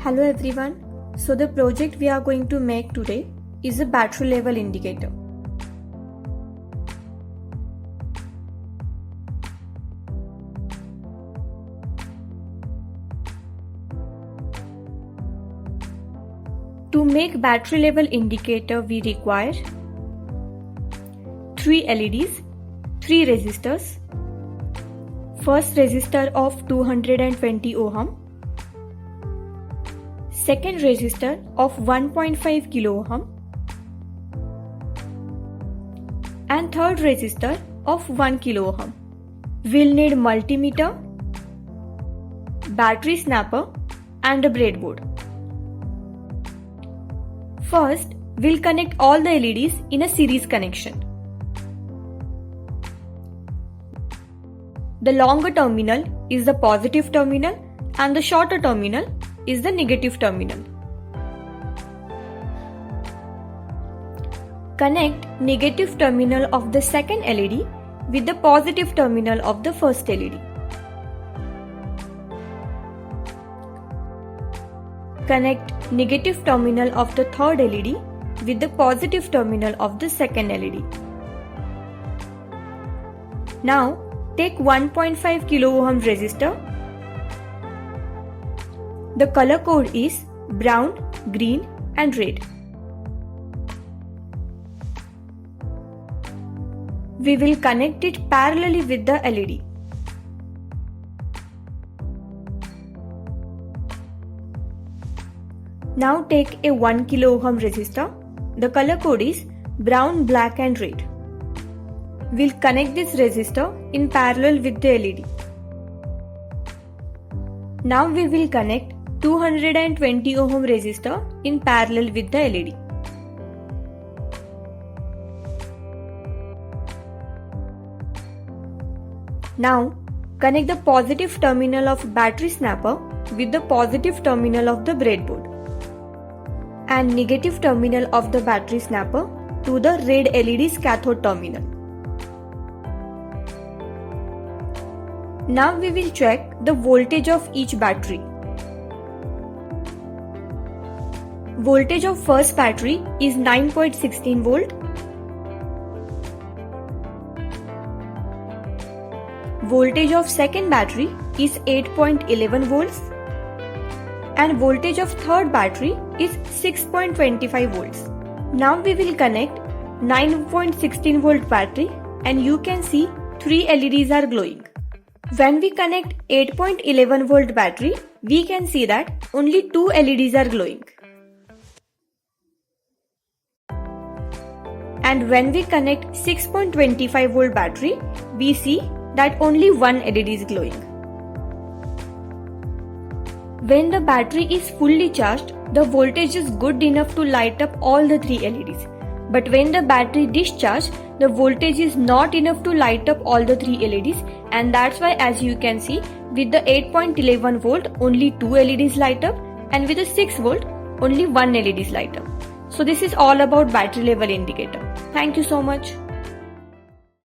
Hello everyone. So the project we are going to make today is a battery level indicator. To make battery level indicator we require 3 LEDs, 3 resistors, first resistor of 220 ohm, second resistor of 1.5 kilo ohm and third resistor of 1 kilo ohm. We'll need multimeter, battery snapper and a breadboard. First, we'll connect all the LEDs in a series connection. The longer terminal is the positive terminal and the shorter terminal is the negative terminal. Connect negative terminal of the second LED with the positive terminal of the first LED. Connect negative terminal of the third LED with the positive terminal of the second LED. Now take 1.5 kilo ohm resistor. The color code is brown, green and red. We will connect it parallelly with the LED. Now take a 1 kilo ohm resistor. The color code is brown, black and red. We'll connect this resistor in parallel with the LED. Now we will connect 220 ohm resistor in parallel with the LED. Now connect the positive terminal of battery snapper with the positive terminal of the breadboard and negative terminal of the battery snapper to the red LED's cathode terminal. Now we will check the voltage of each battery. Voltage of first battery is 9.16 volt. Voltage of second battery is 8.11 volts. And voltage of third battery is 6.25 volts. Now we will connect 9.16 volt battery and you can see 3 LEDs are glowing. When we connect 8.11 volt battery, we can see that only 2 LEDs are glowing. And when we connect 6.25 volt battery, we see that only 1 LED is glowing. When the battery is fully charged, the voltage is good enough to light up all the 3 LEDs. But when the battery discharged, the voltage is not enough to light up all the 3 LEDs, and that's why, as you can see, with the 8.11 volt only 2 LEDs light up and with the 6 volt only 1 LED is light up. So this is all about battery level indicator. Thank you so much.